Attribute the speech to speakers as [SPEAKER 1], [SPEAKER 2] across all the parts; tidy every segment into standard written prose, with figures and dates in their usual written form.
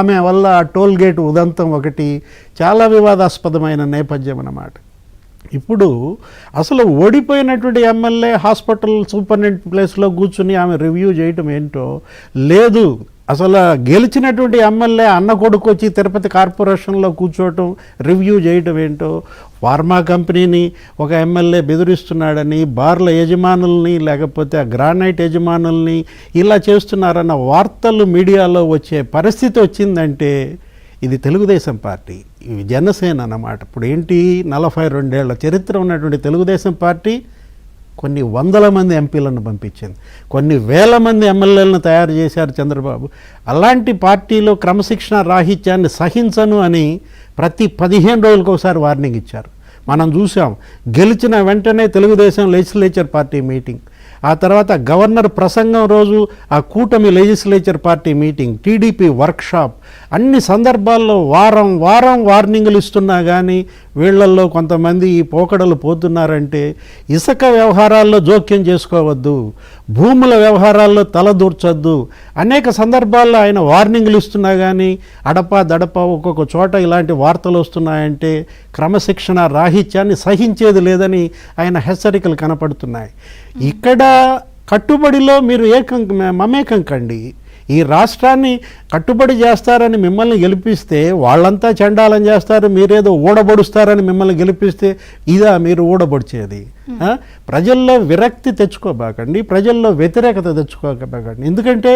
[SPEAKER 1] ఆమె వల్ల toll gate ఉదంతం ఒకటి చాలా వివాదాస్పదమైన నేపథ్యం అన్నమాట. ఇప్పుడు అసలు ఓడిపోయినటువంటి ఎమ్మెల్యే హాస్పిటల్ సూపరింటెండెంట్ ప్లేస్లో కూర్చుని ఆమె రివ్యూ చేయటం ఏంటో లేదు, అసలు గెలిచినటువంటి ఎమ్మెల్యే అన్న కొడుకు వచ్చి తిరుపతి కార్పొరేషన్లో కూర్చోవటం రివ్యూ చేయటం ఏంటో, ఫార్మా కంపెనీని ఒక ఎమ్మెల్యే బెదిరిస్తున్నాడని, బార్ల యజమానుల్ని లేకపోతే ఆ గ్రానైట్ యజమానుల్ని ఇలా చేస్తున్నారన్న వార్తలు మీడియాలో వచ్చే పరిస్థితి వచ్చిందంటే ఇది తెలుగుదేశం పార్టీ, ఇవి జనసేన అన్నమాట. ఇప్పుడు ఏంటి, 42 ఏళ్ల చరిత్ర ఉన్నటువంటి తెలుగుదేశం పార్టీ కొన్ని వందల మంది ఎంపీలను పంపించింది, కొన్ని వేల మంది ఎమ్మెల్యేలను తయారు చేశారు చంద్రబాబు. అలాంటి పార్టీలో క్రమశిక్షణ రాహిత్యాన్ని సహించను అని ప్రతి 15 రోజులకు ఒకసారి వార్నింగ్ ఇచ్చారు. మనం చూసాం, గెలిచిన వెంటనే తెలుగుదేశం లెజిస్లేచర్ పార్టీ మీటింగ్, ఆ తర్వాత గవర్నర్ ప్రసంగం రోజు ఆ కూటమి legislature party meeting, TDP workshop, అన్ని సందర్భాల్లో వారం వారం వార్నింగులు ఇస్తున్నా కానీ వీళ్లల్లో కొంతమంది ఈ పోకడలు పోతున్నారంటే ఇసుక వ్యవహారాల్లో జోక్యం చేసుకోవద్దు, భూముల వ్యవహారాల్లో తలదూర్చొద్దు, అనేక సందర్భాల్లో ఆయన వార్నింగులు ఇస్తున్నా కానీ అడపా దడపా ఒక్కొక్క చోట ఇలాంటి వార్తలు వస్తున్నాయంటే క్రమశిక్షణ రాహిత్యాన్ని సహించేది లేదని ఆయన హెచ్చరికలు కనపడుతున్నాయి. ఇక్కడ కట్టుబడిలో మీరు మమేకం కండి. ఈ రాష్ట్రాన్ని కట్టుబడి చేస్తారని మిమ్మల్ని గెలిపిస్తే వాళ్ళంతా చండాలం చేస్తారు, మీరేదో ఊడబడుస్తారని మిమ్మల్ని గెలిపిస్తే ఇదా మీరు ఊడబడిచేది? ప్రజల్లో విరక్తి తెచ్చుకోబాకండి, ప్రజల్లో వ్యతిరేకత తెచ్చుకోబాకండి. ఎందుకంటే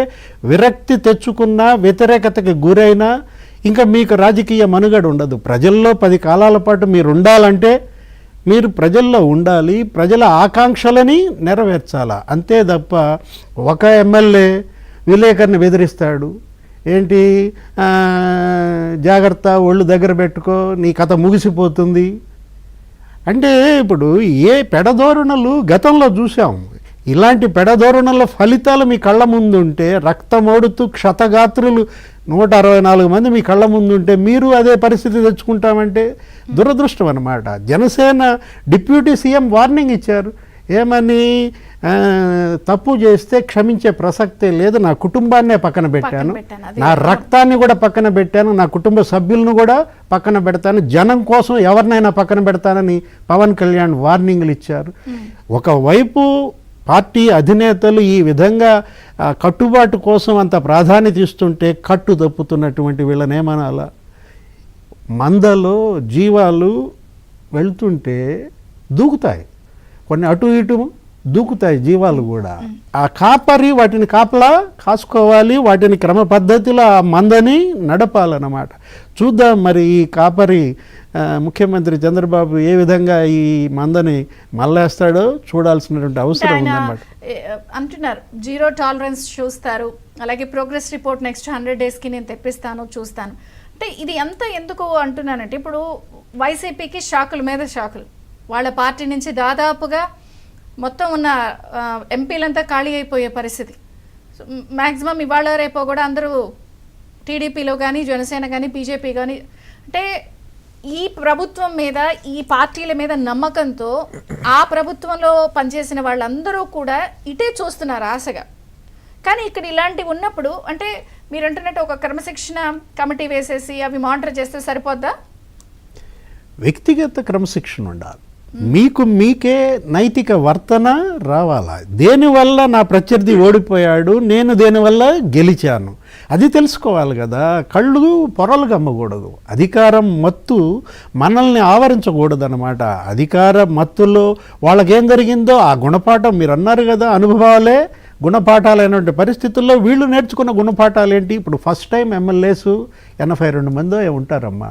[SPEAKER 1] విరక్తి తెచ్చుకున్నా వ్యతిరేకతకి గురైనా ఇంకా మీకు రాజకీయ మనుగడ ఉండదు. ప్రజల్లో 10 కాలాల పాటు మీరు ఉండాలంటే మీరు ప్రజల్లో ఉండాలి, ప్రజల ఆకాంక్షలని నెరవేర్చాలా, అంతే తప్ప ఒక ఎమ్మెల్యే విలేకరిని బెదిరిస్తాడు, ఏంటి జాగ్రత్త ఒళ్ళు దగ్గర పెట్టుకో నీ కథ ముగిసిపోతుంది అంటే, ఇప్పుడు ఏ పెడధోరణులు గతంలో చూసాం. ఇలాంటి పెడధోరణుల ఫలితాలు మీ కళ్ళ ముందుంటే, రక్తమోడుతూ క్షతగాత్రులు 164 మంది మీ కళ్ళ ముందుంటే మీరు అదే పరిస్థితి తెచ్చుకుంటామంటే దురదృష్టం అన్నమాట. జనసేన డిప్యూటీ సీఎం వార్నింగ్ ఇచ్చారు, ఏమని, తప్పు చేస్తే క్షమించే ప్రసక్తే లేదు, నా కుటుంబాన్నే పక్కన పెట్టాను, నా రక్తాన్ని కూడా పక్కన పెట్టాను, నా కుటుంబ సభ్యులను కూడా పక్కన పెడతాను, జనం కోసం ఎవరినైనా పక్కన పెడతానని పవన్ కళ్యాణ్ వార్నింగ్లు ఇచ్చారు. ఒకవైపు పార్టీ అధినేతలు ఈ విధంగా కట్టుబాటు కోసం అంత ప్రాధాన్యత ఇస్తుంటే కట్టు తప్పుతున్నటువంటి వీళ్ళనేమనాలా? మందలో జీవాలు వెళ్తుంటే దూకుతాయి, కొన్ని అటు ఇటు దూకుతాయి జీవాలు కూడా. ఆ కాపరి వాటిని కాపలా కాసుకోవాలి, వాటిని క్రమ పద్ధతిలో ఆ మందని నడపాలన్నమాట. చూద్దాం మరి ఈ కాపరి ముఖ్యమంత్రి చంద్రబాబు ఏ విధంగా ఈ మందని మళ్ళేస్తాడో చూడాల్సినటువంటి అవసరం ఉందన్నమాట.
[SPEAKER 2] అంటున్నారు జీరో టాలరెన్స్ చూస్తారు, అలాగే ప్రోగ్రెస్ రిపోర్ట్ నెక్స్ట్ 100 డేస్కి నేను తెప్పిస్తాను చూస్తాను అంటే ఇది ఎంత ఎందుకు అంటున్నానంటే, ఇప్పుడు వైసీపీకి షాకుల మీద షాకులు, వాళ్ళ పార్టీ నుంచి దాదాపుగా మొత్తం ఉన్న ఎంపీలంతా ఖాళీ అయిపోయే పరిస్థితి. మ్యాక్సిమం ఇవాళ రేపో కూడా అందరూ టీడీపీలో కానీ జనసేన కానీ బీజేపీ కానీ, అంటే ఈ ప్రభుత్వం మీద ఈ పార్టీల మీద నమ్మకంతో ఆ ప్రభుత్వంలో పనిచేసిన వాళ్ళందరూ కూడా ఇటే చూస్తున్నారు ఆశగా. కానీ ఇక్కడ ఇలాంటివి ఉన్నప్పుడు అంటే మీరు అంటున్నట్టు ఒక క్రమశిక్షణ కమిటీ వేసేసి అవి మానిటర్ చేస్తే సరిపోద్దా?
[SPEAKER 1] వ్యక్తిగత క్రమశిక్షణ ఉండాలి, మీకు మీకే నైతిక వర్తన రావాలా. దేనివల్ల నా ప్రత్యర్థి ఓడిపోయాడు, నేను దేనివల్ల గెలిచాను, అది తెలుసుకోవాలి కదా. కళ్ళు పొరలు గమ్మకూడదు, అధికారం మత్తు మనల్ని ఆవరించకూడదు అన్నమాట. అధికార మత్తులో వాళ్ళకేం జరిగిందో ఆ గుణపాఠం మీరు అన్నారు కదా, అనుభవాలే గుణపాఠాలైనటువంటి పరిస్థితుల్లో వీళ్ళు నేర్చుకున్న గుణపాఠాలు ఏంటి? ఇప్పుడు ఫస్ట్ టైం ఎమ్మెల్యేస్ 82 మందో ఉంటారమ్మా,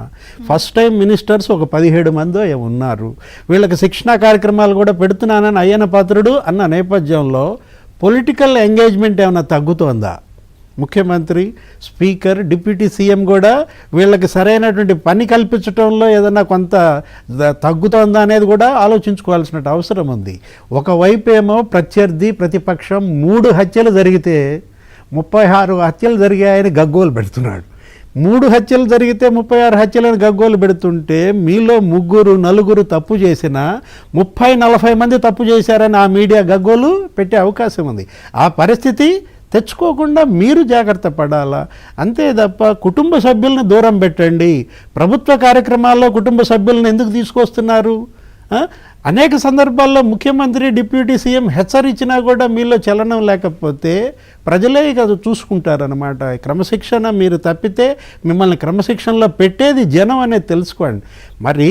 [SPEAKER 1] ఫస్ట్ టైం మినిస్టర్స్ ఒక 17 మందో ఉన్నారు. వీళ్ళకి శిక్షణా కార్యక్రమాలు కూడా పెడుతున్నానని అయ్యన పాత్రుడు అన్న నేపథ్యంలో పొలిటికల్ ఎంగేజ్మెంట్ ఏమైనా తగ్గుతోందా? ముఖ్యమంత్రి, స్పీకర్, డిప్యూటీ సీఎం కూడా వీళ్ళకి సరైనటువంటి పని కల్పించడంలో ఏదైనా కొంత తగ్గుతుందా అనేది కూడా ఆలోచించుకోవాల్సిన అవసరం ఉంది. ఒకవైపు ఏమో ప్రత్యర్థి ప్రతిపక్షం 3 హత్యలు జరిగితే 36 హత్యలు జరిగాయని గగ్గోలు పెడుతున్నాడు. 3 హత్యలు జరిగితే 36 హత్యలను గగ్గోలు పెడుతుంటే మీలో 3, 4 తప్పు చేసినా 30, 40 మంది తప్పు చేశారని ఆ మీడియా గగ్గోలు పెట్టే అవకాశం ఉంది. ఆ పరిస్థితి తెచ్చుకోకుండా మీరు జాగ్రత్త పడాలా, అంతే తప్ప కుటుంబ సభ్యులను దూరం పెట్టండి. ప్రభుత్వ కార్యక్రమాల్లో కుటుంబ సభ్యులను ఎందుకు తీసుకొస్తున్నారు? అనేక సందర్భాల్లో ముఖ్యమంత్రి, డిప్యూటీ సీఎం హెచ్చరించినా కూడా మీలో చలనం లేకపోతే ప్రజలే ఇక చూసుకుంటారనమాట. క్రమశిక్షణ మీరు తప్పితే మిమ్మల్ని క్రమశిక్షణలో పెట్టేది జనం అనేది తెలుసుకోండి. మరి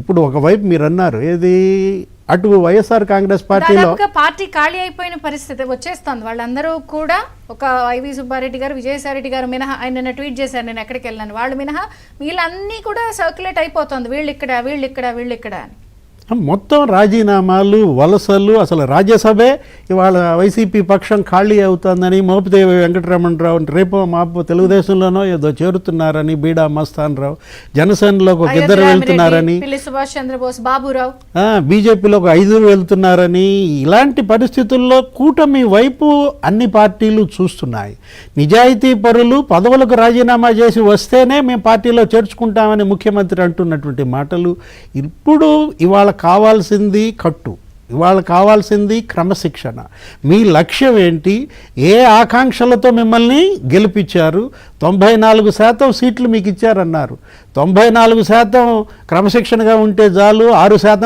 [SPEAKER 1] ఇప్పుడు ఒకవైపు మీరు అన్నారు ఏది, అటు వైఎస్ఆర్ కాంగ్రెస్ పార్టీలో
[SPEAKER 2] పార్టీ ఖాళీ అయిపోయిన పరిస్థితి వచ్చేస్తుంది. వాళ్ళందరూ కూడా ఒక వైవి సుబ్బారెడ్డి గారు, విజయసాయిరెడ్డి గారు మినహా, ఆయన నిన్న ట్వీట్ చేశారు నేను ఎక్కడికి వెళ్ళాను, వాళ్ళు మినహా వీళ్ళన్నీ కూడా సర్క్యులేట్ అయిపోతుంది, వీళ్ళు ఇక్కడ అని.
[SPEAKER 1] మొత్తం రాజీనామాలు, వలసలు, అసలు రాజ్యసభే ఇవాళ వైసీపీ పక్షం ఖాళీ అవుతుందని, మోపిదేవి వెంకటరమణరావు రేపో మాపో తెలుగుదేశంలోనో ఏదో చేరుతున్నారని, బీడా మస్తాన్ రావు జనసేనలోకి ఒక 2 వెళ్తున్నారని,
[SPEAKER 2] సుభాష్ చంద్రబోస్, బాబురావు
[SPEAKER 1] బీజేపీలో ఒక 5 వెళ్తున్నారని, ఇలాంటి పరిస్థితుల్లో కూటమి వైపు అన్ని పార్టీలు చూస్తున్నాయి. నిజాయితీ పరులు పదవులకు రాజీనామా చేసి వస్తేనే మేము పార్టీలో చేర్చుకుంటామని ముఖ్యమంత్రి అంటున్నటువంటి మాటలు. ఇప్పుడు ఇవాళ కావాల్సింది కట్టు, ఇవాళ కావాల్సింది క్రమశిక్షణ. మీ లక్ష్యం ఏంటి? ఏ ఆకాంక్షలతో మిమ్మల్ని గెలిపించారు? 94% సీట్లు మీకు ఇచ్చారన్నారు. 94% క్రమశిక్షణగా ఉంటే చాలు, 6%